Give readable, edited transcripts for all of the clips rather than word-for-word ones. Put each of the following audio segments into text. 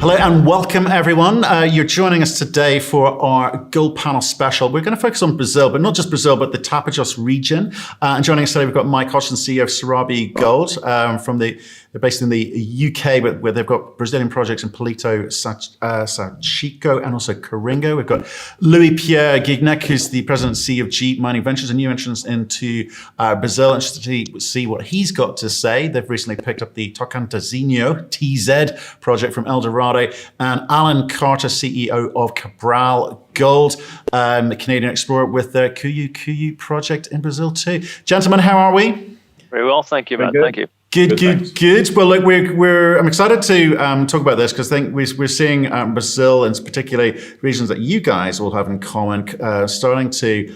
Hello and welcome everyone. You're joining us today for our Gold Panel special. We're going to focus on Brazil, but not just Brazil, but the Tapajós region. And joining us today, we've got Mike Hodgson, CEO of Serabi Gold, they're based in the UK, but where they've got Brazilian projects in Palito, Sachiko, and also Coringa. We've got Louis-Pierre Gignac, who's the president and CEO of GMIN Ventures, a new entrance into Brazil. Interested to see what he's got to say. They've recently picked up the Tocantinzinho TZ project from El Dorado, and Alan Carter, CEO of Cabral Gold, a Canadian explorer with the Cuyu project in Brazil too. Gentlemen, how are we? Very well, thank you, Matt. Thank you. Good. Well, look, I'm excited to talk about this because I think we're seeing Brazil, and particularly regions that you guys all have in common, starting to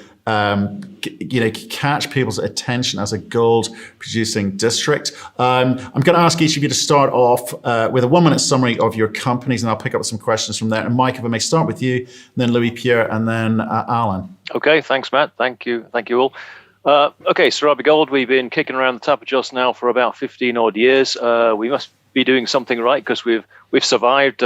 catch people's attention as a gold-producing district. I'm going to ask each of you to start off with a 1-minute summary of your companies, and I'll pick up some questions from there. And Mike, if I may start with you, then Louis-Pierre, and then Alan. Okay, thanks, Matt. Thank you all. Okay, Serabi Gold, we've been kicking around the Tapajós now for about 15 odd years. We must be doing something right because we've survived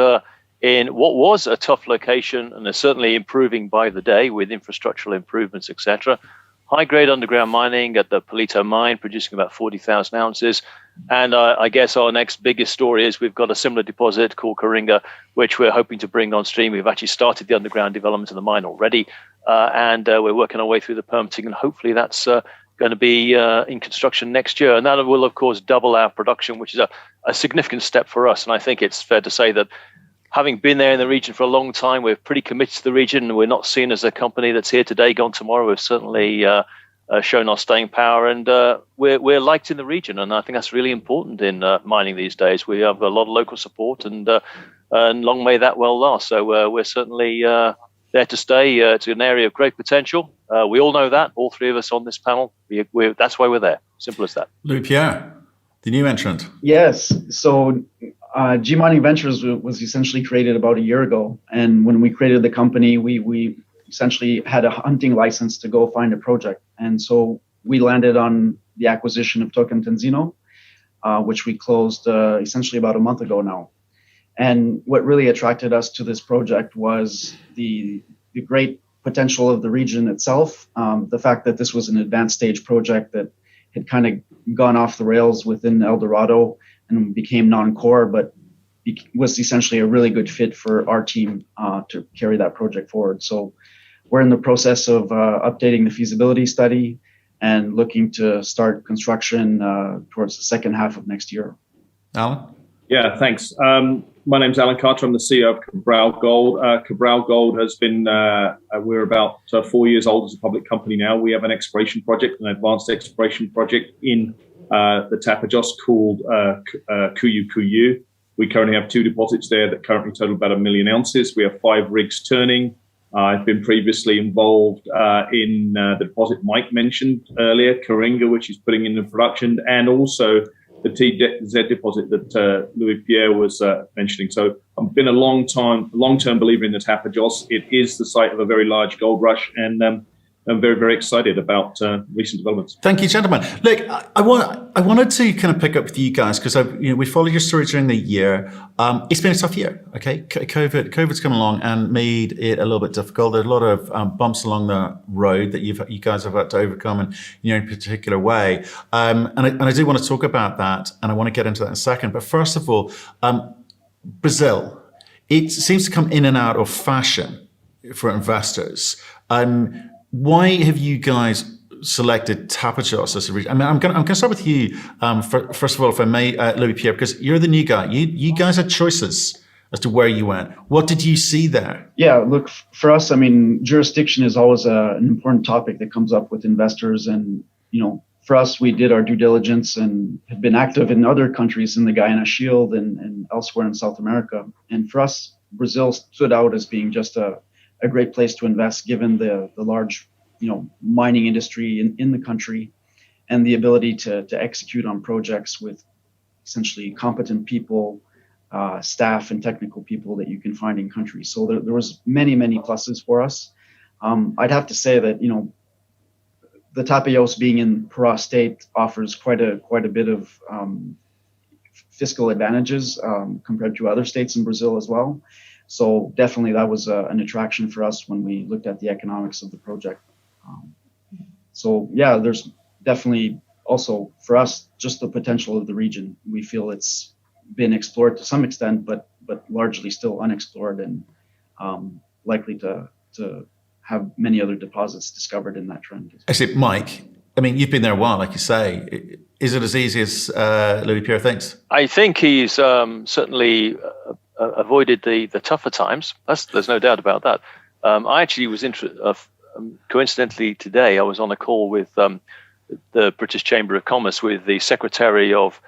in what was a tough location, and are certainly improving by the day with infrastructural improvements, etc. High-grade underground mining at the Palito mine, producing about 40,000 ounces. And I guess our next biggest story is we've got a similar deposit called Coringa, which we're hoping to bring on stream. We've actually started the underground development of the mine already, and we're working our way through the permitting, and hopefully that's going to be in construction next year. And that will, of course, double our production, which is a significant step for us. And I think it's fair to say that having been there in the region for a long time, we're pretty committed to the region. We're not seen as a company that's here today, gone tomorrow. We've certainly shown our staying power, and we're liked in the region. And I think that's really important in mining these days. We have a lot of local support, and long may that well last. So we're certainly there to stay. It's an area of great potential. We all know that, all three of us on this panel. That's why we're there. Simple as that. Louis-Pierre, the new entrant. Yes. So GMIN Ventures was essentially created about a year ago. And when we created the company, we essentially had a hunting license to go find a project. And so we landed on the acquisition of Tocantinzinho, which we closed essentially about a month ago now. And what really attracted us to this project was the great potential of the region itself, the fact that this was an advanced stage project that had kind of gone off the rails within El Dorado and became non-core, but was essentially a really good fit for our team to carry that project forward. So we're in the process of updating the feasibility study and looking to start construction towards the second half of next year. Alan? Yeah, thanks. My name's Alan Carter. I'm the CEO of Cabral Gold. Cabral Gold has been, we're about 4 years old as a public company now. We have an exploration project, an advanced exploration project in the Tapajós called Cuyu. We currently have 2 deposits there that currently total about 1 million ounces. We have 5 rigs turning. I've been previously involved in the deposit Mike mentioned earlier, Coringa, which is putting into production, and also the TZ deposit that Louis-Pierre was mentioning. So I've been a long-term believer in the Tapajós. It is the site of a very large gold rush, and I'm very, very excited about recent developments. Thank you, gentlemen. Look, I wanted to kind of pick up with you guys because we followed your story during the year. It's been a tough year. Okay, COVID's come along and made it a little bit difficult. There's a lot of bumps along the road that you guys have had to overcome in your own particular way. And I do want to talk about that, and I want to get into that in a second. But first of all, Brazil, it seems to come in and out of fashion for investors. Why have you guys selected Tapajós as a region? I mean, I'm going to start with you first of all, if I may, Louis-Pierre, because you're the new guy. You guys had choices as to where you went. What did you see there? Yeah, look, for us, I mean, jurisdiction is always an important topic that comes up with investors, and for us, we did our due diligence and have been active in other countries in the Guyana Shield and elsewhere in South America. And for us, Brazil stood out as being just a great place to invest, given the large, mining industry in the country, and the ability to execute on projects with essentially competent people, staff and technical people that you can find in country. So there was many pluses for us. I'd have to say that the Tapajós being in Pará State offers quite a bit of fiscal advantages compared to other states in Brazil as well. So definitely that was an attraction for us when we looked at the economics of the project. So yeah, there's definitely also for us just the potential of the region. We feel it's been explored to some extent, but largely still unexplored, and likely to have many other deposits discovered in that trend. Actually, Mike, I mean, you've been there a while, like you say. Is it as easy as Louis-Pierre thinks? I think he's certainly avoided the tougher times. There's no doubt about that. I actually was coincidentally today, I was on a call with the British Chamber of Commerce with the Secretary of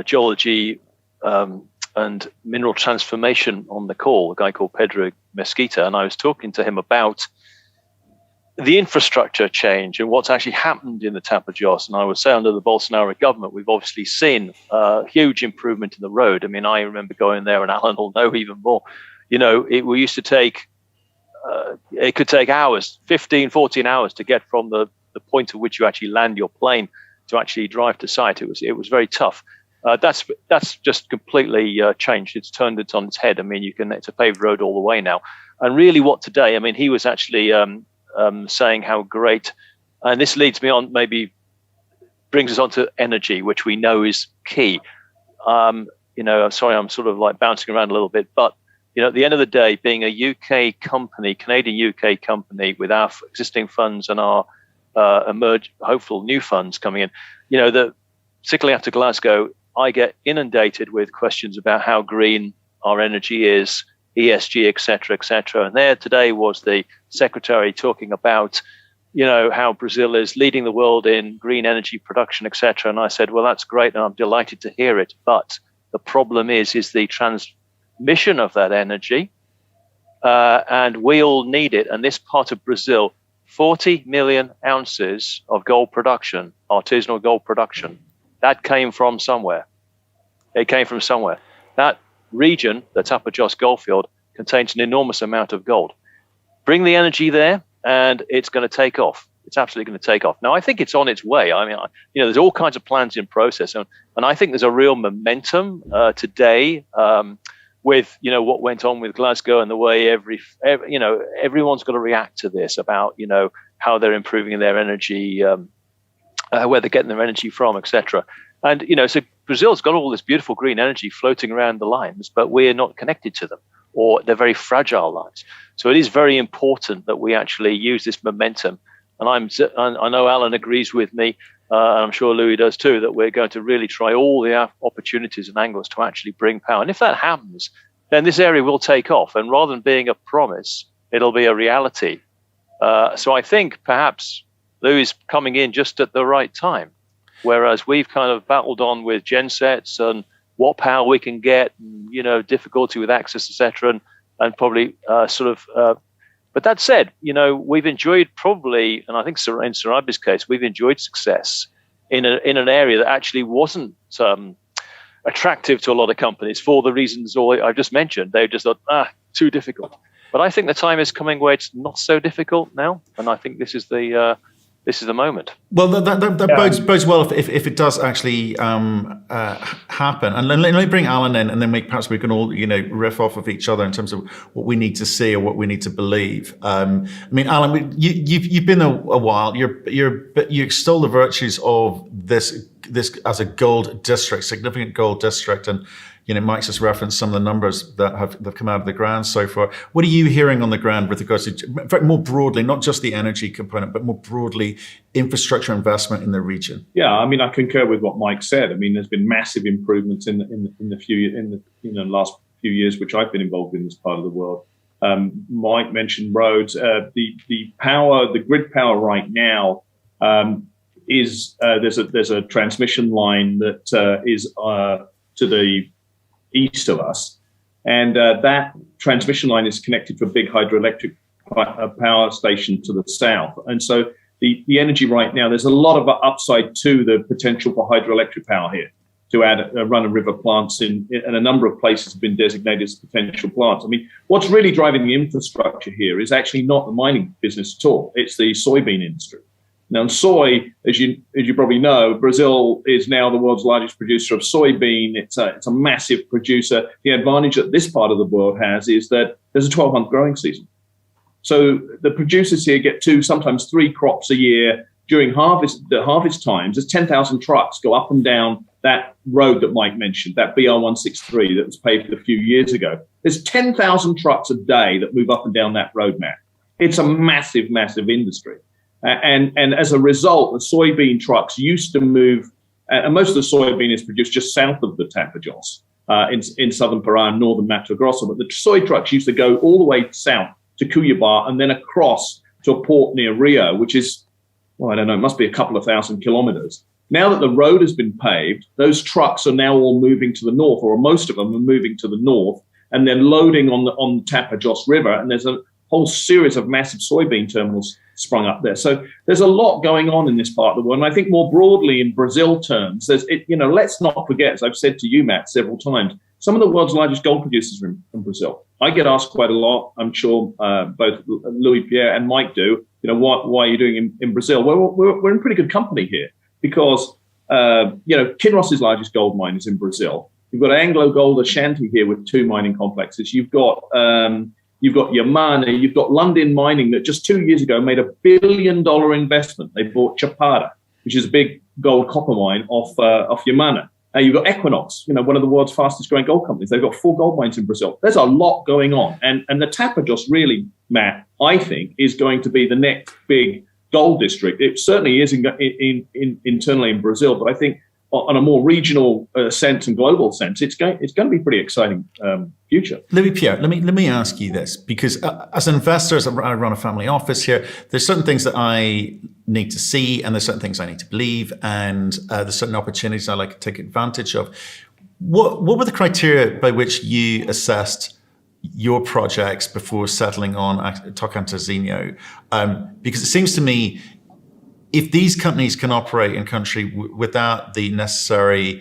Geology and Mineral Transformation on the call, a guy called Pedro Mesquita, and I was talking to him about the infrastructure change and what's actually happened in the Tapajós. And I would say under the Bolsonaro government, we've obviously seen a huge improvement in the road. I mean, I remember going there, and Alan will know even more. You know, we used to take, it could take hours, 15, 14 hours to get from the point at which you actually land your plane to actually drive to site. It was very tough. That's just completely changed. It's turned it on its head. I mean, it's a paved road all the way now. And really what today, I mean, he was actually saying how great, and this leads me on, maybe brings us on to energy, which we know is key. I'm sorry, I'm sort of like bouncing around a little bit, but at the end of the day, being a UK company, Canadian UK company with our existing funds and our hopeful new funds coming in, particularly after Glasgow, I get inundated with questions about how green our energy is, ESG, et cetera, and there today was the secretary talking about, how Brazil is leading the world in green energy production, et cetera. And I said, well, that's great, and I'm delighted to hear it. But the problem is the transmission of that energy, and we all need it. And this part of Brazil, 40 million ounces of gold production, artisanal gold production, that came from somewhere. It came from somewhere. That region, the Tapajós Goldfield, contains an enormous amount of gold. Bring the energy there, and it's going to take off. It's absolutely going to take off. Now, I think it's on its way. I mean, there's all kinds of plans in process, and I think there's a real momentum today with what went on with Glasgow and the way everyone's got to react to this about how they're improving their energy, where they're getting their energy from, etc. And so Brazil's got all this beautiful green energy floating around the lines, but we're not connected to them, or they're very fragile lines. So it is very important that we actually use this momentum. And I know Alan agrees with me, and I'm sure Louis does too, that we're going to really try all the opportunities and angles to actually bring power. And if that happens, then this area will take off. And rather than being a promise, it'll be a reality. So I think perhaps Louis is coming in just at the right time, whereas we've kind of battled on with gensets and what power we can get, and, difficulty with access, etc., and probably but that said, we've enjoyed probably, and I think in Serabi's case, we've enjoyed success in an area that actually wasn't attractive to a lot of companies for the reasons I've just mentioned. They just thought, too difficult. But I think the time is coming where it's not so difficult now, and I think this is the moment. Well, that bodes well if it does actually happen. And let me bring Alan in, and then perhaps we can all riff off of each other in terms of what we need to see or what we need to believe. I mean, Alan, you've been there a while. You extol the virtues of this as a gold district, significant gold district, and Mike's just referenced some of the numbers that have come out of the ground so far. What are you hearing on the ground with regards to, in fact, more broadly, not just the energy component, but more broadly, infrastructure investment in the region? Yeah, I mean, I concur with what Mike said. I mean, there's been massive improvements in the last few years, which I've been involved in this part of the world. Mike mentioned roads. The grid power right now is there's a transmission line that is to the east of us, and that transmission line is connected to a big hydroelectric power station to the south. And so the energy right now, there's a lot of upside to the potential for hydroelectric power here to add run-of-river plants and a number of places have been designated as potential plants. I mean, what's really driving the infrastructure here is actually not the mining business at all. It's the soybean industry. Now, in soy, as you probably know, Brazil is now the world's largest producer of soybean. It's a massive producer. The advantage that this part of the world has is that there's a 12-month growing season. So the producers here get 2, sometimes 3 crops a year. During the harvest times, there's 10,000 trucks go up and down that road that Mike mentioned, that BR-163 that was paved a few years ago. There's 10,000 trucks a day that move up and down that road, Matt. It's a massive, massive industry. And as a result, the soybean trucks used to move, and most of the soybean is produced just south of the Tapajós, in southern Pará and northern Mato Grosso. But the soy trucks used to go all the way south to Cuiabá and then across to a port near Rio, which is, well, I don't know, it must be a couple of thousand kilometers. Now that the road has been paved, those trucks are now all moving to the north, or most of them are moving to the north, and then loading on the Tapajós River. And there's a whole series of massive soybean terminals sprung up there. So there's a lot going on in this part of the world. And I think more broadly in Brazil terms, let's not forget, as I've said to you, Matt, several times, some of the world's largest gold producers are in Brazil. I get asked quite a lot. I'm sure both Louis-Pierre and Mike do. Why are you doing in Brazil? Well, we're in pretty good company here because, Kinross's largest gold mine is in Brazil. You've got Anglo Gold Ashanti here with 2 mining complexes. You've got Yamana, you've got London Mining that just 2 years ago made $1 billion investment. They bought Chapada, which is a big gold copper mine off Yamana. You've got Equinox, one of the world's fastest growing gold companies. They've got 4 gold mines in Brazil. There's a lot going on. And the Tapajós really, Matt, I think, is going to be the next big gold district. It certainly is internally in Brazil, but I think on a more regional sense and global sense, it's going to be a pretty exciting future. Louis-Pierre, let me ask you this, because as investors, I run a family office here. There's certain things that I need to see, and there's certain things I need to believe, and there's certain opportunities I like to take advantage of. What were the criteria by which you assessed your projects before settling on Tocantinzinho? Because it seems to me, if these companies can operate in country without the necessary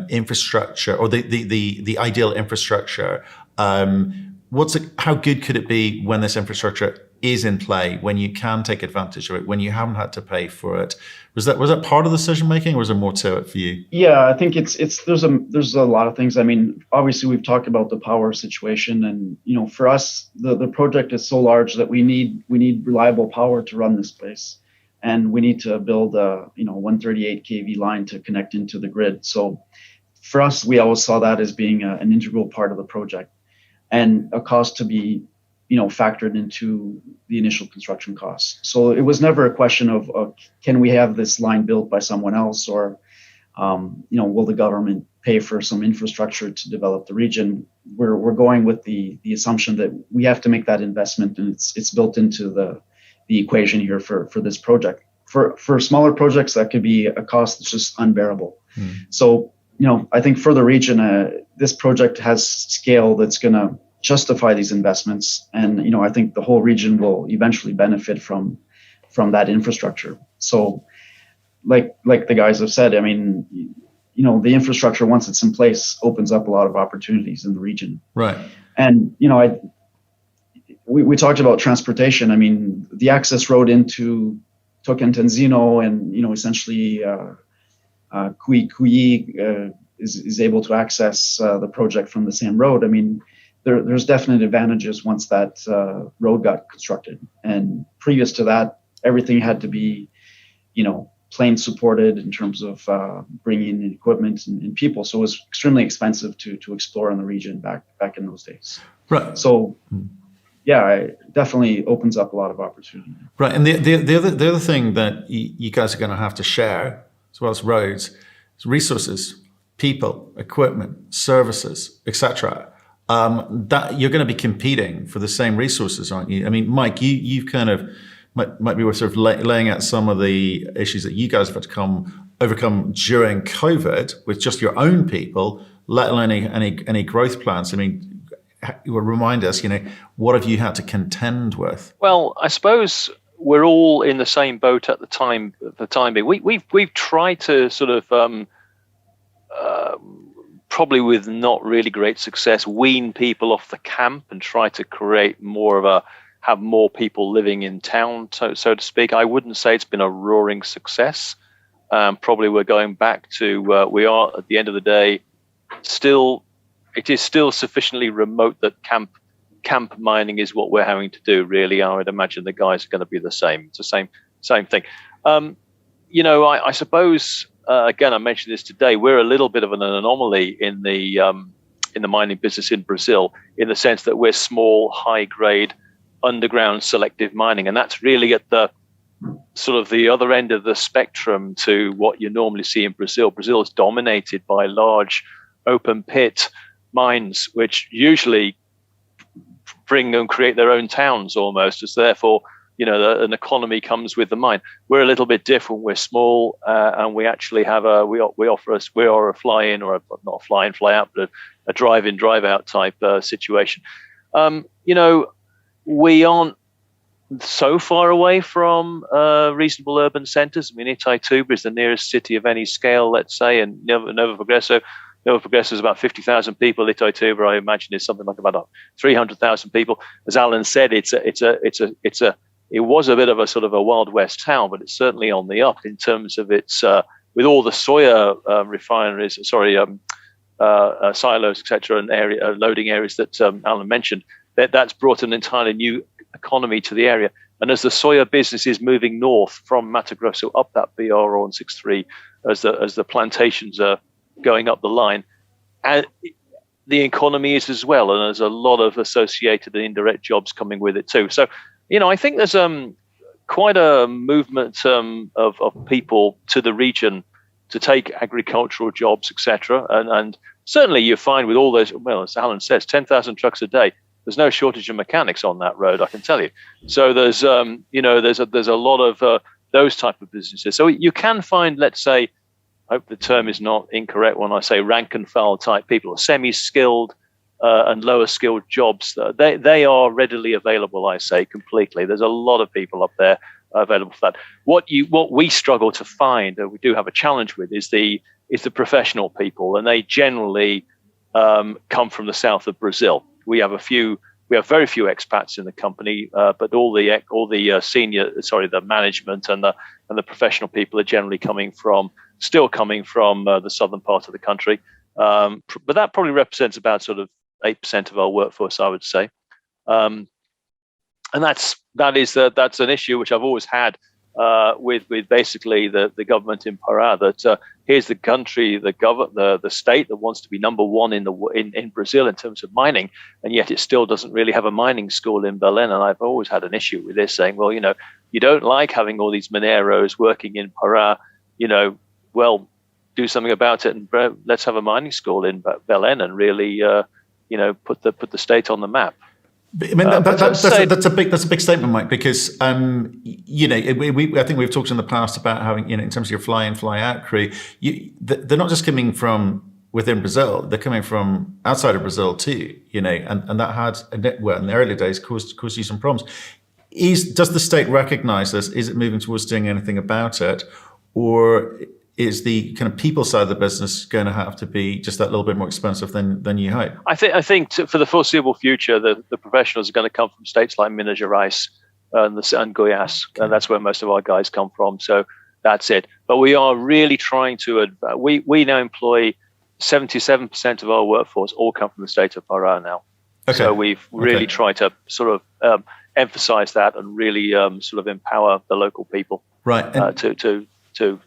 infrastructure or the ideal infrastructure, how good could it be when this infrastructure is in play, when you can take advantage of it, when you haven't had to pay for it? Was that part of the decision making, or was there more to it for you? Yeah, I think there's a lot of things. I mean, obviously we've talked about the power situation, and for us the project is so large that we need reliable power to run this place. And we need to build a 138 kV line to connect into the grid. So for us, we always saw that as being an integral part of the project, and a cost to be factored into the initial construction costs. So it was never a question of can we have this line built by someone else, or will the government pay for some infrastructure to develop the region? We're going with the assumption that we have to make that investment, and it's built into the equation here for this project. For smaller projects, that could be a cost that's just unbearable. So, I think for the region, this project has scale that's going to justify these investments. And, I think the whole region will eventually benefit from that infrastructure. So like the guys have said, I mean, the infrastructure, once it's in place, opens up a lot of opportunities in the region. Right. And, we talked about transportation. I mean, the access road into Tocantinzinho and, essentially Cuyi is able to access the project from the same road. I mean, there's definite advantages once that road got constructed. And previous to that, everything had to be, plane supported in terms of bringing in equipment and people. So it was extremely expensive to explore in the region back in those days. Right. So. Yeah, it definitely opens up a lot of opportunity. Right, and the other thing that you guys are going to have to share, as well as roads, is resources, people, equipment, services, etc. That you're going to be competing for the same resources, aren't you? I mean, Mike, you've kind of might be worth sort of laying out some of the issues that you guys have had to overcome during COVID with just your own people, let alone any growth plans. I mean, you will remind us, what have you had to contend with? Well, I suppose we're all in the same boat at the time being. We've tried to sort of probably with not really great success, wean people off the camp and try to create more of a have more people living in town, so to speak. I wouldn't say it's been a roaring success. Probably we're going back to we are at the end of the day it is still sufficiently remote that camp mining is what we're having to do. Really, I would imagine the guys are going to be the same. It's the same thing. I suppose again, I mentioned this today. We're a little bit of an anomaly in the mining business in Brazil, in the sense that we're small, high grade, underground selective mining, and that's really at the sort of the other end of the spectrum to what you normally see in Brazil. Brazil is dominated by large open pit mines, which usually bring and create their own towns almost, as therefore, an economy comes with the mine. We're a little bit different. We're small, and we actually have we are a fly-in, or not a fly-in, fly-out, but a drive-in, drive-out type situation. We aren't so far away from reasonable urban centres. I mean, Itaituba is the nearest city of any scale, let's say, and Nova Progresso is about 50,000 people. Itaituba, I imagine, is something like about 300,000 people. As Alan said, it was a bit of a sort of a Wild West town, but it's certainly on the up in terms of its with all the soya refineries, silos, etc., and loading areas that Alan mentioned. That's brought an entirely new economy to the area. And as the soya business is moving north from Mato Grosso up that BR-163, as the plantations are going up the line, and the economy is as well, and there's a lot of associated and indirect jobs coming with it too. So, I think there's quite a movement of people to the region to take agricultural jobs, etc. And certainly you find with all those, well, as Alan says, 10,000 trucks a day. There's no shortage of mechanics on that road, I can tell you. So there's there's a lot of those type of businesses. So you can find, let's say, I hope the term is not incorrect when I say rank and file type people, or semi-skilled and lower skilled jobs. They are readily available, I say, completely. There's a lot of people up there available for that. What we struggle to find, we do have a challenge with, is the professional people, and they generally come from the south of Brazil. We have very few expats in the company, but all the senior, the management and the professional people are generally still coming from the southern part of the country. But that probably represents about sort of 8% of our workforce, I would say. And that's an issue which I've always had with basically the government in Pará, that here's the country, the state that wants to be number one in Brazil in terms of mining, and yet it still doesn't really have a mining school in Belém. And I've always had an issue with this, saying, well, you don't like having all these mineros working in Pará, well, do something about it, and let's have a mining school in Belém and really, put the state on the map. I mean, that's a big statement, Mike, because I think we've talked in the past about having, in terms of your fly-in, fly-out crew, they're not just coming from within Brazil; they're coming from outside of Brazil too. And that had, in the early days, caused you some problems. Does the state recognise this? Is it moving towards doing anything about it, or is the kind of people side of the business going to have to be just that little bit more expensive than you hope? I think for the foreseeable future, the professionals are going to come from states like Minas Gerais and Goiás, and that's where most of our guys come from. So that's it. But we are really trying to. We now employ 77% of our workforce all come from the state of Pará now. Okay. So we've really tried to sort of emphasize that and really sort of empower the local people, right? To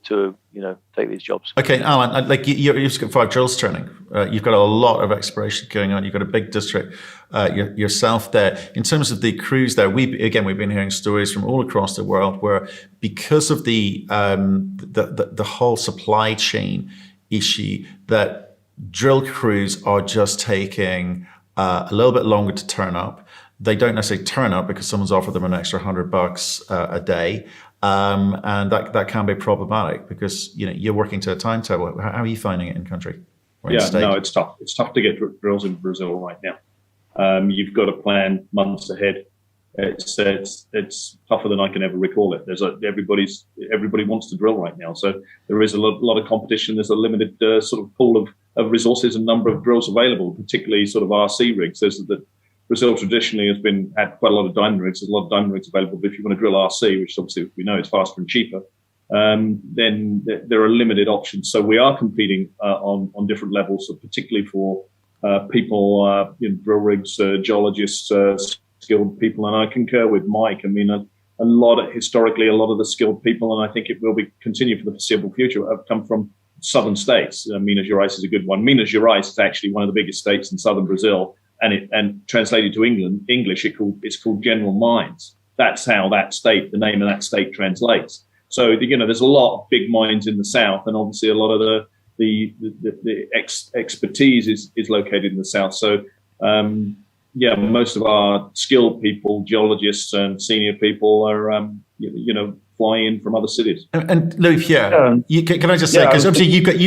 take these jobs. Okay, Alan, you've got 5 drills turning. You've got a lot of exploration going on. You've got a big district yourself there. In terms of the crews there, we've been hearing stories from all across the world where, because of the whole supply chain issue, that drill crews are just taking a little bit longer to turn up. They don't necessarily turn up because someone's offered them an extra $100 a day. And that can be problematic because you're working to a timetable. How are you finding it in country? It's tough. It's tough to get drills in Brazil right now. You've got to plan months ahead. It's tougher than I can ever recall it. Everybody wants to drill right now, so there is a lot of competition. There's a limited sort of pool of resources and number of drills available, particularly sort of RC rigs. Brazil traditionally has had quite a lot of diamond rigs. There's a lot of diamond rigs available, but if you want to drill RC, which obviously we know is faster and cheaper, then there are limited options. So we are competing on different levels, so particularly for people, drill rigs, geologists, skilled people. And I concur with Mike. I mean, historically, a lot of the skilled people, and I think it will continue for the foreseeable future, have come from southern states. Minas Gerais is a good one. Minas Gerais is actually one of the biggest states in southern Brazil, and translated to English, it's called General Mines. That's how the name of that state translates. So there's a lot of big mines in the south, and obviously a lot of the expertise is located in the south. So most of our skilled people, geologists and senior people, are fly in from other cities. And Louis-Pierre, can I just say, because obviously you've got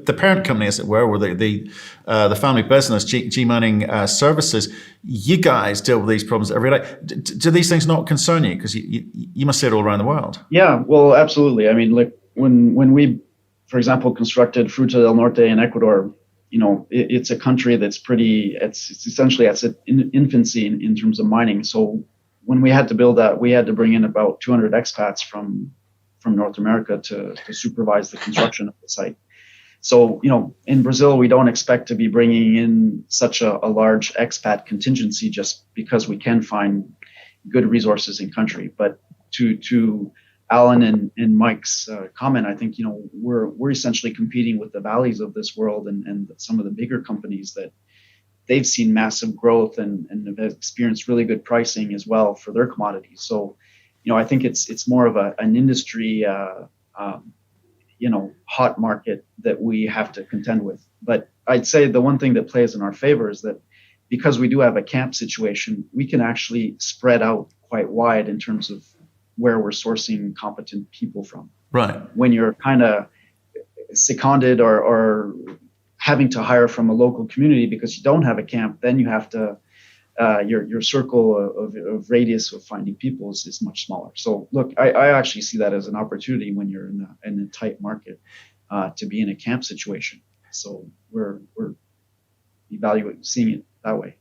the parent company, as it were, or the family business, GMIN Services. You guys deal with these problems every day. Do these things not concern you? Because you must see it all around the world. Yeah, well, absolutely. I mean, like when we, for example, constructed Fruta del Norte in Ecuador, it's a country that's it's essentially at its infancy in terms of mining. So when we had to build that, we had to bring in about 200 expats from North America to supervise the construction of the site. So, in Brazil, we don't expect to be bringing in such a large expat contingency just because we can find good resources in country. But to Alan and Mike's comment, I think, we're essentially competing with the Valleys of this world and some of the bigger companies that they've seen massive growth and have experienced really good pricing as well for their commodities. So, I think it's more of an industry, hot market that we have to contend with. But I'd say the one thing that plays in our favor is that because we do have a camp situation, we can actually spread out quite wide in terms of where we're sourcing competent people from. Right. When you're kind of seconded or having to hire from a local community because you don't have a camp, then you have to, your circle of radius of finding people is much smaller. So look, I actually see that as an opportunity when you're in a tight market to be in a camp situation. So we're seeing it that way.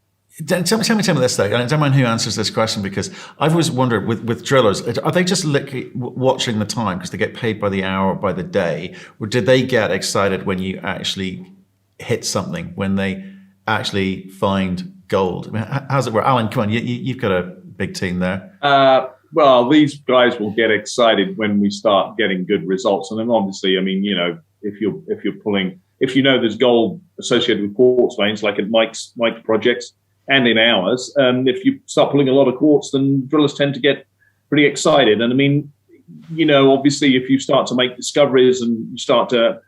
Tell me this though, and I don't mind who answers this question, because I've always wondered with drillers, are they just watching the time because they get paid by the hour or by the day, or did they get excited when you actually hit something, when they actually find gold? I mean, how's it work? Alan, come on, you've got a big team there. Well, these guys will get excited when we start getting good results, and then obviously, I mean, if you're pulling, there's gold associated with quartz veins, like at Mike's projects and in ours, if you start pulling a lot of quartz, then drillers tend to get pretty excited. And I mean, obviously, if you start to make discoveries and you start to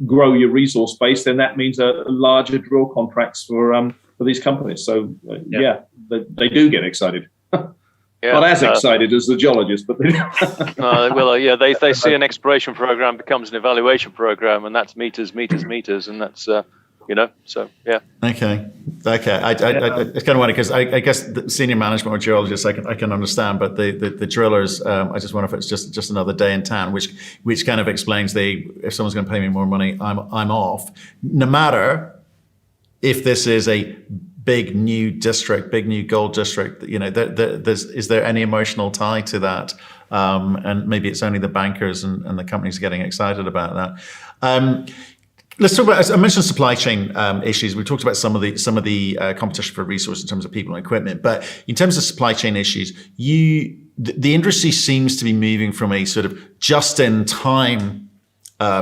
grow your resource base, then that means a larger drill contracts for these companies. So they do get excited. Not as excited as the geologists, but they do. They see an exploration program becomes an evaluation program, and that's meters, and that's so yeah. Okay. It's kind of funny because I guess the senior management or geologists I can understand, but the drillers, I just wonder if it's just another day in town, which kind of explains if someone's going to pay me more money, I'm off. No matter if this is a big new district, big new gold district, is there any emotional tie to that? And maybe it's only the bankers and the companies getting excited about that. Let's talk about, I mentioned supply chain issues. We talked about some of the competition for resources in terms of people and equipment, but in terms of supply chain issues, the industry seems to be moving from a sort of just-in-time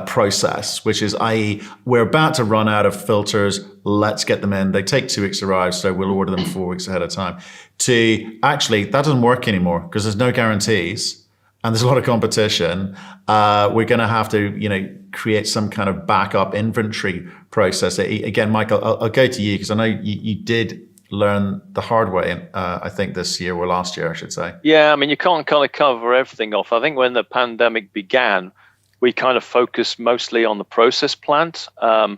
process, which is, i.e., we're about to run out of filters, let's get them in. They take 2 weeks to arrive, so we'll order them 4 weeks ahead of time. To actually, that doesn't work anymore because there's no guarantees and there's a lot of competition. We're going to have to, create some kind of backup inventory process. Again, Michael, I'll go to you because I know you did learn the hard way, I think this year or last year, I should say. Yeah, I mean, you can't kind of cover everything off. I think when the pandemic began, we kind of focused mostly on the process plant, and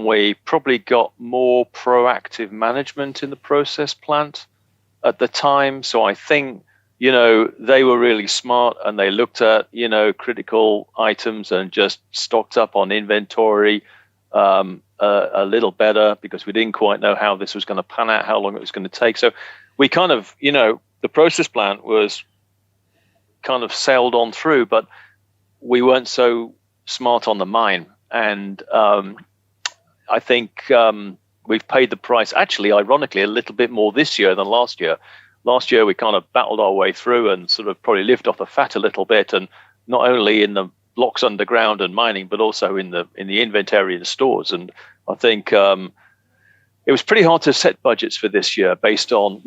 we probably got more proactive management in the process plant at the time. So I think, they were really smart and they looked at, critical items and just stocked up on inventory. a little better because we didn't quite know how this was going to pan out, how long it was going to take. So we kind of, the process plant was kind of sailed on through, but we weren't so smart on the mine. And I think we've paid the price, actually, ironically, a little bit more this year than last year. Last year, we kind of battled our way through and sort of probably lived off the fat a little bit, and not only in the blocks underground and mining, but also in the inventory and stores. And I think it was pretty hard to set budgets for this year based on,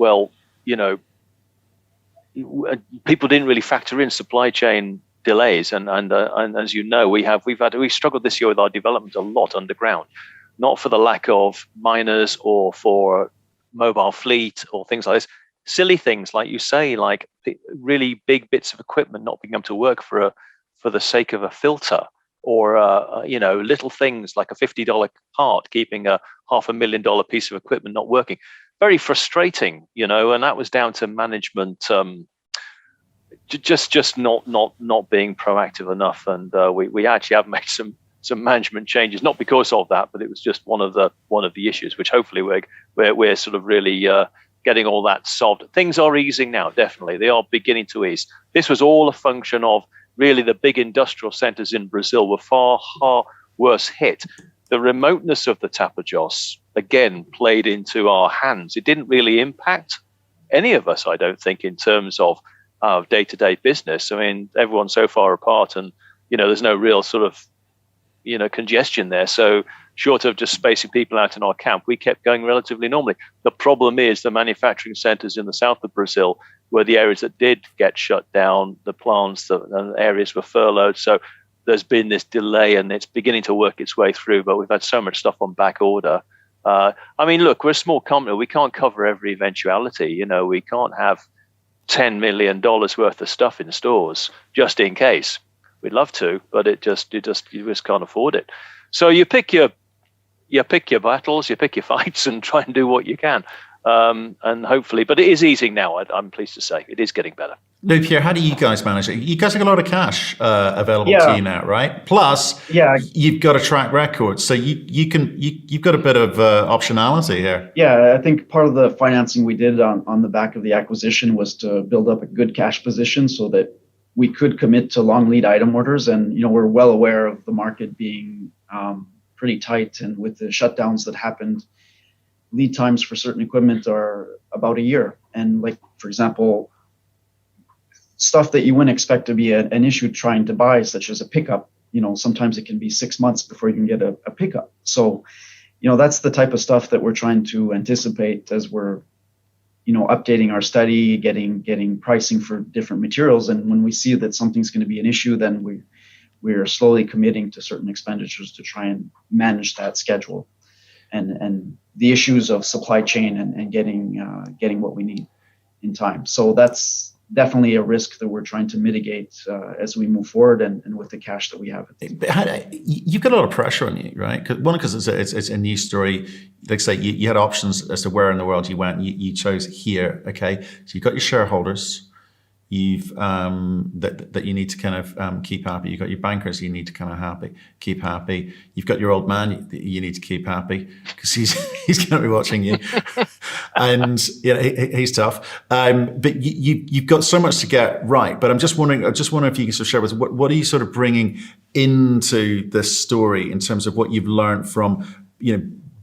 people didn't really factor in supply chain delays, and as you know, we've struggled this year with our development a lot underground, not for the lack of miners or for mobile fleet or things like this. Silly things, like you say, like really big bits of equipment not being able to work for the sake of a filter, or little things like a $50 part keeping a $500,000 piece of equipment not working. Very frustrating, and that was down to management just not being proactive enough. And we actually have made some management changes, not because of that, but it was just one of the issues, which hopefully we're sort of really getting all that solved. Things are easing now, definitely. They are beginning to ease. This was all a function of really the big industrial centers in Brazil were far worse hit. The remoteness of the Tapajós, again, played into our hands. It didn't really impact any of us, I don't think, in terms of day-to-day business. I mean, everyone's so far apart, and, there's no real sort of, congestion there. So short of just spacing people out in our camp, we kept going relatively normally. The problem is the manufacturing centers in the south of Brazil were the areas that did get shut down, the plants, the areas were furloughed. So there's been this delay, and it's beginning to work its way through, but we've had so much stuff on back order. Look, we're a small company. We can't cover every eventuality. We can't have $10 million worth of stuff in stores just in case. We'd love to, but you just can't afford it. So you pick your battles, you pick your fights, and try and do what you can. And hopefully, but it is easing now. I'm pleased to say it is getting better. Louis-Pierre, how do you guys manage it? You guys have a lot of cash available to you now, right? Plus, you've got a track record, so you've got a bit of optionality here. Yeah, I think part of the financing we did on the back of the acquisition was to build up a good cash position so that we could commit to long lead item orders. And we're well aware of the market being pretty tight, and with the shutdowns that happened, lead times for certain equipment are about a year. And like, for example, stuff that you wouldn't expect to be an issue trying to buy, such as a pickup, sometimes it can be 6 months before you can get a pickup. So, that's the type of stuff that we're trying to anticipate as we're, updating our study, getting pricing for different materials. And when we see that something's going to be an issue, then we're slowly committing to certain expenditures to try and manage that schedule and the issues of supply chain and getting what we need in time. So that's definitely a risk that we're trying to mitigate as we move forward and with the cash that we have. You've got a lot of pressure on you, right? Because it's a new story. Like say, you had options as to where in the world you went. You chose here, okay? So you've got your shareholders. You've that you need to kind of keep happy. You've got your bankers you need to kind of keep happy. You've got your old man you need to keep happy because he's going to be watching you, and he's tough. But you've got so much to get right. But I just wondering if you can sort of share with us what are you sort of bringing into this story in terms of what you've learned from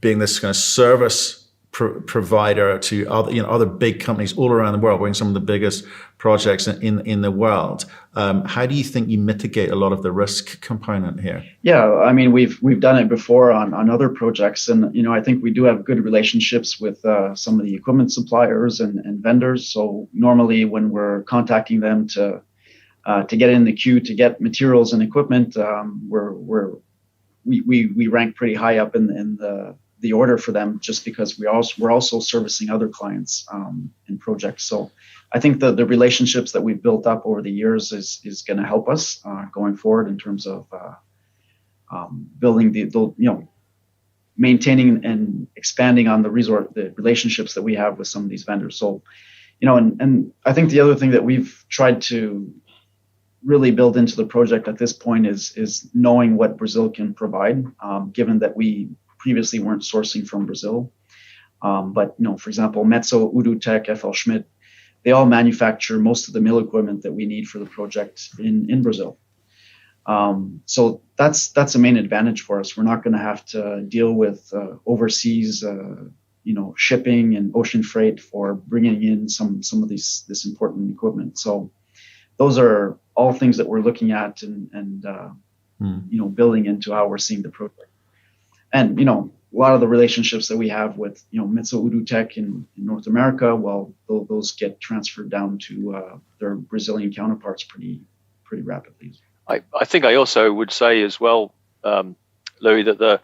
being this kind of service provider to other big companies all around the world, doing some of the biggest projects in the world. How do you think you mitigate a lot of the risk component here? Yeah, I mean, we've done it before on other projects, and I think we do have good relationships with some of the equipment suppliers and vendors. So normally, when we're contacting them to get in the queue to get materials and equipment, we rank pretty high up in the order for them, just because we're also servicing other clients in projects. So I think the relationships that we've built up over the years is going to help us going forward in terms of building maintaining and expanding on the relationships that we have with some of these vendors. So, and I think the other thing that we've tried to really build into the project at this point is knowing what Brazil can provide, given that we previously weren't sourcing from Brazil. But for example, Metso, Udutech, FL Schmidt, they all manufacture most of the mill equipment that we need for the project in Brazil. So that's a main advantage for us. We're not going to have to deal with overseas, shipping and ocean freight for bringing in some of this important equipment. So those are all things that we're looking at and building into how we're seeing the project. And a lot of the relationships that we have with Metso Udutech in North America, well, those get transferred down to their Brazilian counterparts pretty rapidly. I think I also would say as well, Louis, that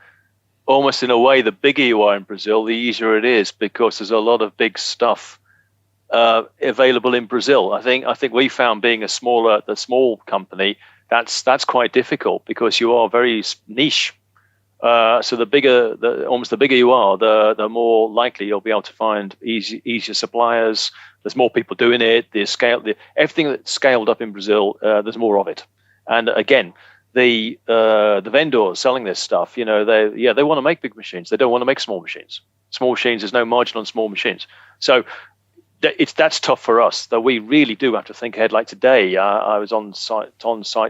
almost in a way, the bigger you are in Brazil, the easier it is, because there's a lot of big stuff available in Brazil. I think we found being the small company, that's quite difficult because you are very niche. So the bigger you are, the more likely you'll be able to find easier suppliers. There's more people doing it. Everything that's scaled up in Brazil, there's more of it. And again, the vendors selling this stuff, they want to make big machines. They don't want to make small machines. Small machines, there's no margin on small machines. So that's tough for us. That we really do have to think ahead. Like today, I was on site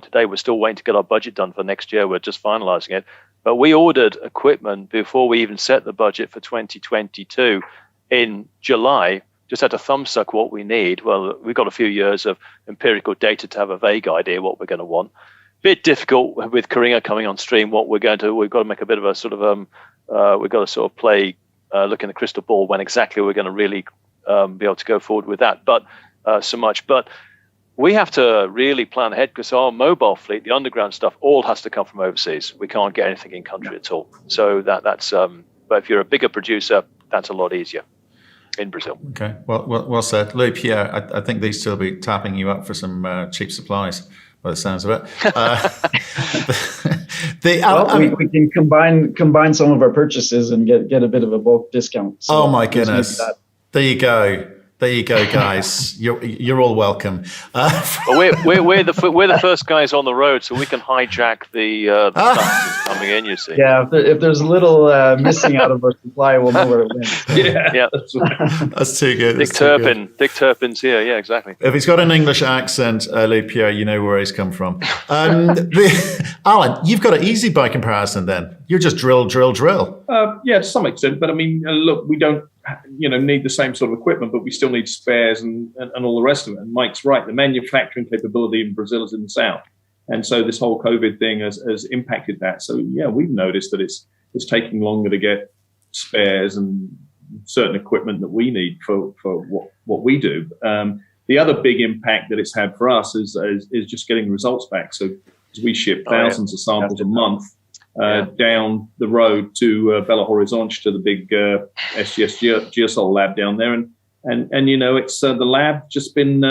today. We're still waiting to get our budget done for next year. We're just finalizing it. But we ordered equipment before we even set the budget for 2022 in July. Just had to thumbsuck what we need. Well, we've got a few years of empirical data to have a vague idea what we're going to want. Bit difficult with Coringa coming on stream. We've got to make a bit of a sort of we've got to sort of play look in the crystal ball when exactly we're going to really be able to go forward with that. But but we have to really plan ahead because our mobile fleet, the underground stuff, all has to come from overseas. We can't get anything in country at all. So that's but if you're a bigger producer, that's a lot easier in Brazil. Okay, well said. Louis-Pierre, I think these two will be tapping you up for some cheap supplies by the sounds of it. We can combine some of our purchases and get a bit of a bulk discount. So oh my goodness. There you go. There you go, guys. You're all welcome. We're the first guys on the road, so we can hijack the stuff that's coming in. You see. Yeah, if there's a little missing out of our supply, we'll know where it went. Yeah. That's too good. Dick Turpin's here. Yeah, exactly. If he's got an English accent, Louis-Pierre, you know where he's come from. Alan, you've got it easy by comparison. Then you're just drill. Yeah, to some extent. But I mean, look, we don't need the same sort of equipment, but we still need spares and all the rest of it. And Mike's right. The manufacturing capability in Brazil is in the south. And so this whole COVID thing has impacted that. So yeah, we've noticed that it's taking longer to get spares and certain equipment that we need for what we do. The other big impact that it's had for us is just getting results back. So as we ship thousands of samples a month down the road to Belo Horizonte, to the big SGS Geosol lab down there, and it's the lab just been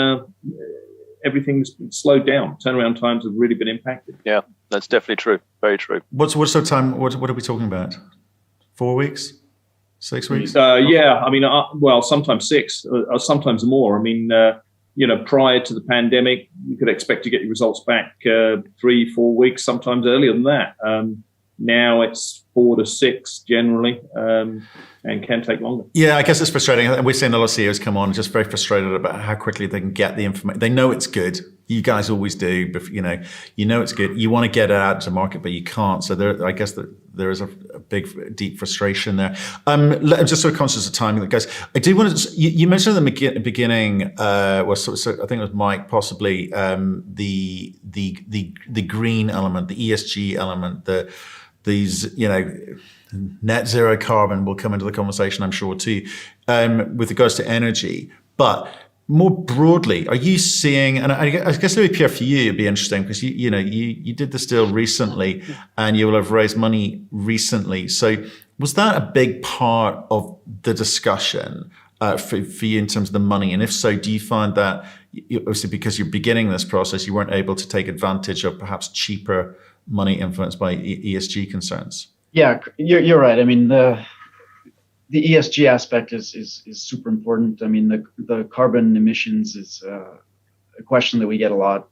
everything's been slowed down. Turnaround times have really been impacted. Yeah, that's definitely true. Very true. What's the time? What are we talking about? 4 weeks? 6 weeks? Yeah, I mean, well, sometimes 6, or sometimes more. I mean, prior to the pandemic, you could expect to get your results back 3-4 weeks, sometimes earlier than that. Now it's 4 to 6 generally, and can take longer. Yeah, I guess it's frustrating. We're seeing a lot of CEOs come on just very frustrated about how quickly they can get the information. They know it's good. You guys always do, but you know it's good. You want to get it out to market, but you can't. So I guess there is a big, deep frustration there. I'm just sort of conscious of timing, guys. I do want to. You mentioned in the beginning, I think it was Mike, possibly the green element, the ESG element, these net zero carbon will come into the conversation, I'm sure too, with regards to energy, but. More broadly, are you seeing, and I guess Louis-Pierre, for you, it'd be interesting because you did this deal recently and you will have raised money recently. So was that a big part of the discussion for you in terms of the money? And if so, do you find that, obviously because you're beginning this process, you weren't able to take advantage of perhaps cheaper money influenced by ESG concerns? Yeah, you're right. I mean, the ESG aspect is super important. I mean, the carbon emissions is a question that we get a lot.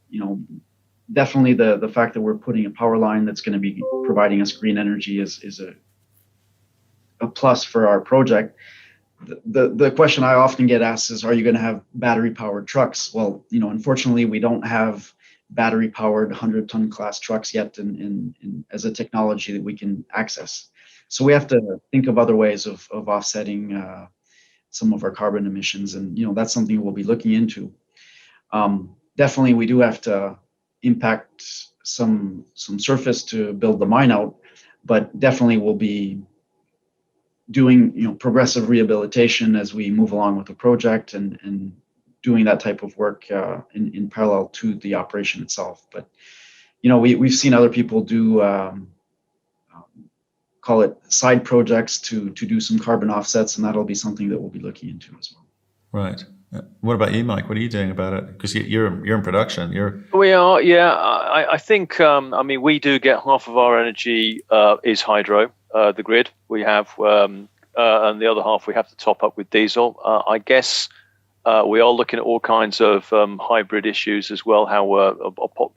definitely the fact that we're putting a power line that's going to be providing us green energy is a plus for our project. The question I often get asked is, are you going to have battery powered trucks? Well, unfortunately, we don't have battery powered 100-ton class trucks yet as a technology that we can access. So we have to think of other ways of offsetting some of our carbon emissions, and that's something we'll be looking into. Definitely, we do have to impact some surface to build the mine out, but definitely we'll be doing progressive rehabilitation as we move along with the project and doing that type of work in parallel to the operation itself. But we've seen other people do call it side projects to do some carbon offsets, and that'll be something that we'll be looking into as well. Right. What about you, Mike? What are you doing about it? Because you're in production. We are, yeah. I think we do get half of our energy is hydro, the grid we have, and the other half we have to top up with diesel. I guess we are looking at all kinds of hybrid issues as well, how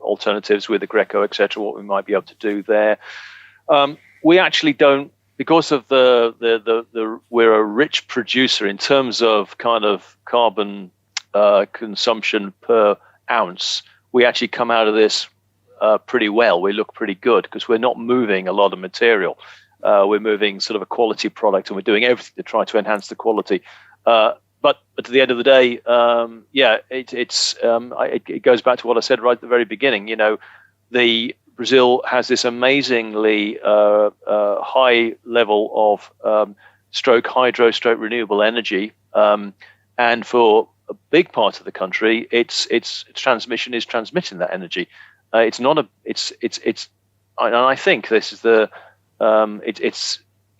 alternatives with the Greco, etc., what we might be able to do there. We actually don't, because of we're a rich producer in terms of kind of carbon consumption per ounce. We actually come out of this pretty well. We look pretty good because we're not moving a lot of material. We're moving sort of a quality product, and we're doing everything to try to enhance the quality. But at the end of the day, it goes back to what I said right at the very beginning. Brazil has this amazingly high level of hydro renewable energy, and for a big part of the country, its transmission is transmitting that energy. It's not a. It's. And I think this is the.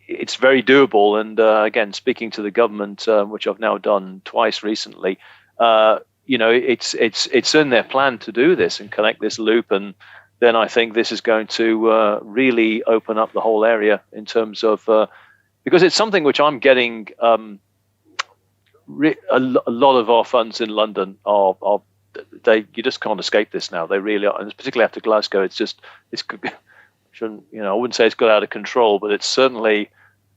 It's very doable. And again, speaking to the government, which I've now done twice recently, it's in their plan to do this and connect this loop, and then I think this is going to really open up the whole area in terms of because it's something which I'm getting. A lot of our funds in London you just can't escape this now. They really are, and particularly after Glasgow, I wouldn't say it's got out of control, but it's certainly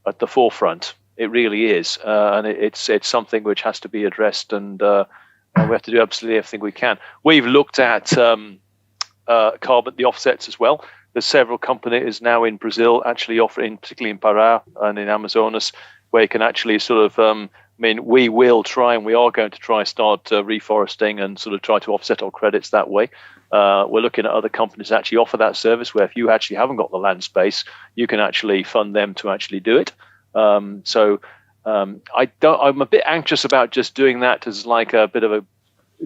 at the forefront. It really is, and it's something which has to be addressed, and we have to do absolutely everything we can. We've looked at carbon, the offsets as well. There's several companies now in Brazil actually offering, particularly in Pará and in Amazonas, where you can actually sort of. We will try, and we are going to try start reforesting and sort of try to offset our credits that way. We're looking at other companies that actually offer that service, where if you actually haven't got the land space, you can actually fund them to actually do it. I'm a bit anxious about just doing that as like a bit of a,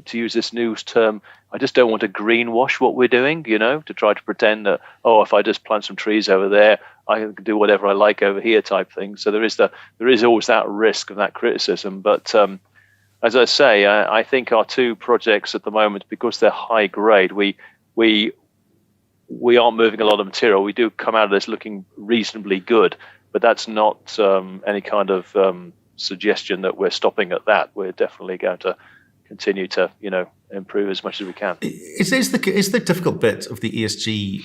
to use this news term, I just don't want to greenwash what we're doing, to try to pretend that, if I just plant some trees over there, I can do whatever I like over here type thing. So there is always that risk of that criticism. But as I say, I think our two projects at the moment, because they're high grade, we aren't moving a lot of material. We do come out of this looking reasonably good, but that's not any kind of suggestion that we're stopping at that. We're definitely going to continue to, improve as much as we can. Is the difficult bit of the ESG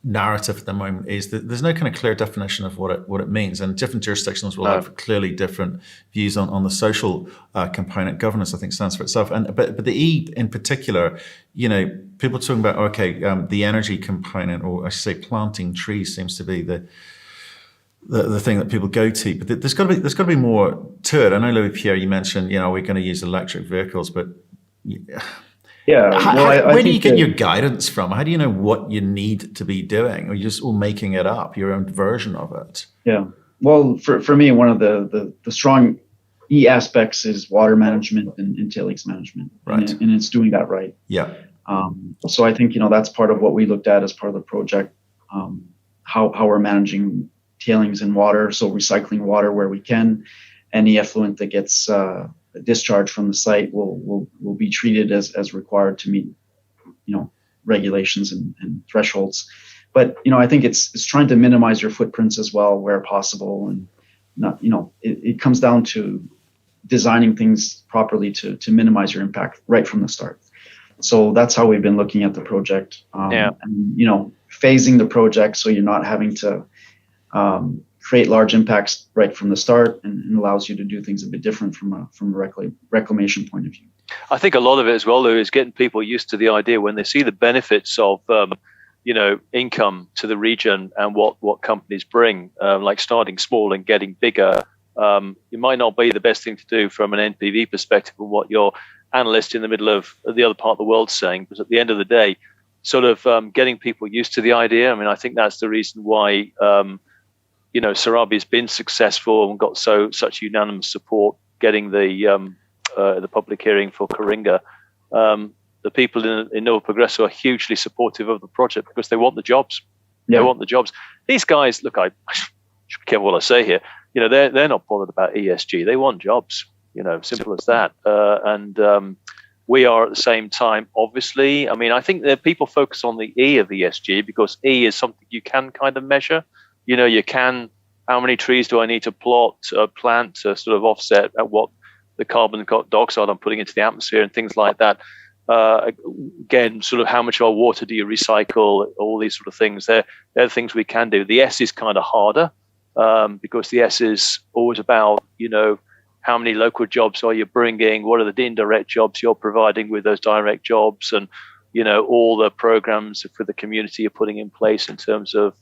narrative at the moment is that there's no kind of clear definition of what it means, and different jurisdictions will have clearly different views on the social component. Governance, I think, stands for itself, but the E in particular, people talking about the energy component, or I should say, planting trees seems to be the thing that people go to, but there's got to be more to it. I know, Louis-Pierre, you mentioned we're going to use electric vehicles, but where do you get your guidance from? How do you know what you need to be doing, or are you just all making it up, your own version of it? Yeah, well, for me, one of the strong E aspects is water management and tailings management, right? And it's doing that right. Yeah. So I think that's part of what we looked at as part of the project, how we're managing tailings and water, so recycling water where we can. Any effluent that gets discharged from the site will be treated as required to meet regulations and thresholds. But I think it's trying to minimize your footprints as well where possible, and not it comes down to designing things properly to minimize your impact right from the start. So that's how we've been looking at the project. And, phasing the project so you're not having to create large impacts right from the start, and allows you to do things a bit different from a reclamation point of view. I think a lot of it as well, Lou, is getting people used to the idea when they see the benefits of income to the region and what companies bring, like starting small and getting bigger. It might not be the best thing to do from an NPV perspective and what your analyst in the middle of the other part of the world is saying, but at the end of the day, sort of getting people used to the idea. I mean, I think that's the reason why Serabi has been successful and got such unanimous support getting the public hearing for Coringa. The people in Nova Progresso are hugely supportive of the project because they want the jobs. Yeah. They want the jobs. These guys, look, I should be careful what I say here. They're not bothered about ESG. They want jobs. Simple as that. And we are at the same time, obviously. I mean, I think that people focus on the E of ESG because E is something you can kind of measure. You can, how many trees do I need to plant to sort of offset at what the carbon dioxide I'm putting into the atmosphere and things like that. Again, sort of how much of our water do you recycle, all these sort of things. They're the things we can do. The S is kind of harder because the S is always about, how many local jobs are you bringing? What are the indirect jobs you're providing with those direct jobs? And, all the programs for the community you're putting in place in terms of,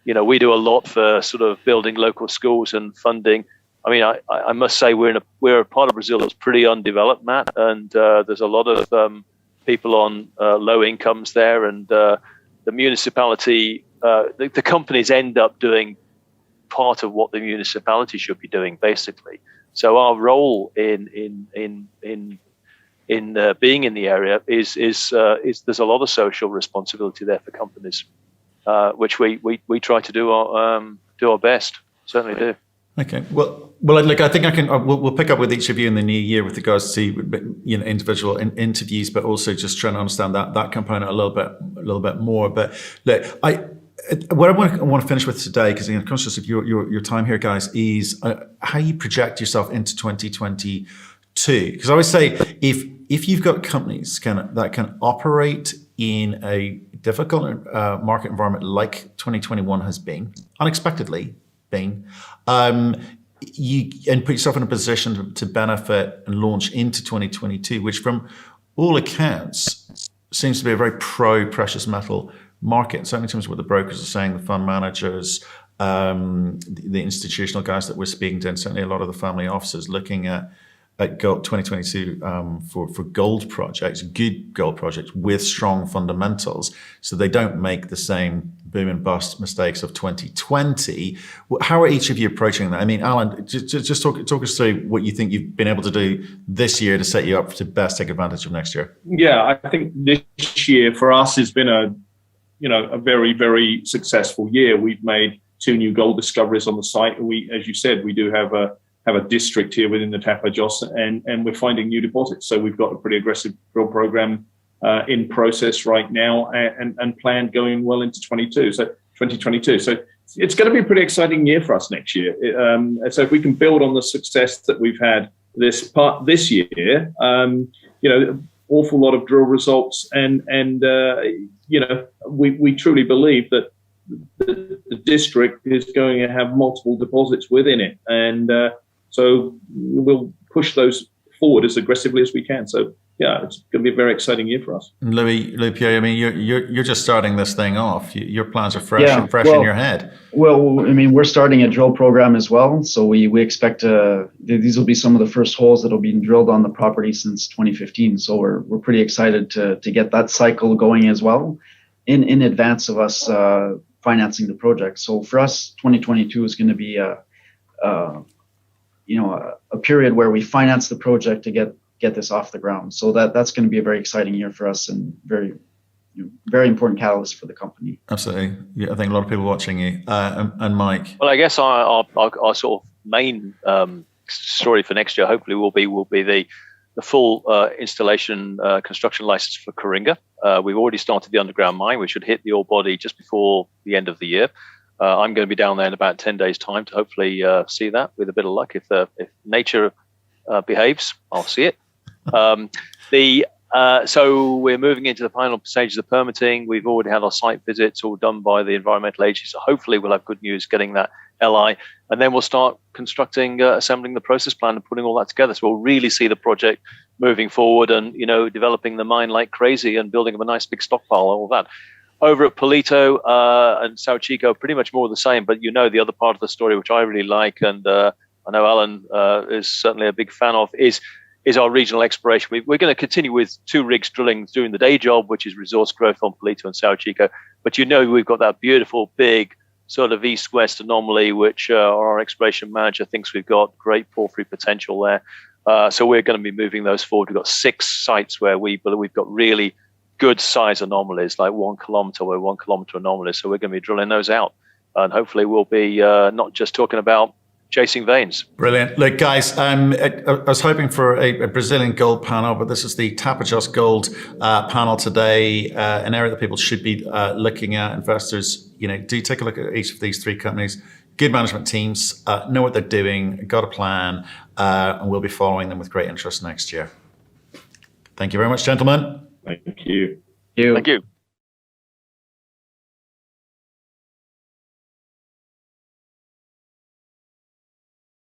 we do a lot for sort of building local schools and funding. I mean, I must say we're a part of Brazil that's pretty undeveloped, Matt, and there's a lot of people on low incomes there, and the municipality, the companies end up doing part of what the municipality should be doing, basically. So our role in being in the area is there's a lot of social responsibility there for companies, which we try to do our best. Certainly do. Okay. Well, look, I think we'll pick up with each of you in the new year with regards to individual interviews, but also just trying to understand that component a little bit more. But look, what I want to finish with today, because I'm conscious of your time here, guys, is how you project yourself into 2022. Because I always say, if you've got companies that can operate in a difficult market environment like 2021 has been, unexpectedly been, you put yourself in a position to benefit and launch into 2022, which from all accounts seems to be a very pro-precious metal market, certainly in terms of what the brokers are saying, the fund managers, the institutional guys that we're speaking to, and certainly a lot of the family offices looking at gold 2022 for gold projects, good gold projects with strong fundamentals, so they don't make the same boom and bust mistakes of 2020. How are each of you approaching that? I mean, Alan, just talk us through what you think you've been able to do this year to set you up to best take advantage of next year. Yeah, I think this year for us has been a very, very successful year. We've made 2 new gold discoveries on the site. We, as you said, we do have a district here within the Tapajós, and we're finding new deposits. So we've got a pretty aggressive drill program in process right now, and planned going well into 2022. So it's going to be a pretty exciting year for us next year. So if we can build on the success that we've had this year, awful lot of drill results, and we truly believe that the district is going to have multiple deposits within it, and so we'll push those forward as aggressively as we can. So yeah, it's going to be a very exciting year for us. Louis-Pierre, I mean, you're just starting this thing off. Your plans are fresh in your head. Well, I mean, we're starting a drill program as well. So we expect these will be some of the first holes that will be drilled on the property since 2015. So we're pretty excited to get that cycle going as well in advance of us financing the project. So for us, 2022 is going to be a period where we finance the project to get this off the ground. So that's going to be a very exciting year for us, and very important catalyst for the company. Absolutely. Yeah, I think a lot of people watching you. And Mike. Well, I guess our sort of main story for next year hopefully will be the full installation construction license for Coringa. We've already started the underground mine. We should hit the ore body just before the end of the year. I'm going to be down there in about 10 days' time to hopefully see that with a bit of luck. If nature behaves, I'll see it. So we're moving into the final stages of permitting. We've already had our site visits all done by the environmental agency. So hopefully we'll have good news getting that LI. And then we'll start constructing, assembling the process plan and putting all that together. So we'll really see the project moving forward and, developing the mine like crazy and building up a nice big stockpile, all that. Over at Palito and Sao Chico, pretty much more of the same. But the other part of the story, which I really like, and I know Alan is certainly a big fan of, is our regional exploration. We're going to continue with 2 rigs drilling, doing the day job, which is resource growth on Palito and Sao Chico. But we've got that beautiful big sort of east-west anomaly, which our exploration manager thinks we've got great porphyry potential there. So we're going to be moving those forward. We've got 6 sites where we believe we've got really good size anomalies, like 1 kilometer or 1 kilometer anomalies. So we're going to be drilling those out. And hopefully we'll be not just talking about chasing veins. Brilliant. Look, guys, I was hoping for a Brazilian gold panel, but this is the Tapajós Gold panel today, an area that people should be looking at. Investors, do take a look at each of these 3 companies. Good management teams, know what they're doing, got a plan, and we'll be following them with great interest next year. Thank you very much, gentlemen. Thank you. Thank you.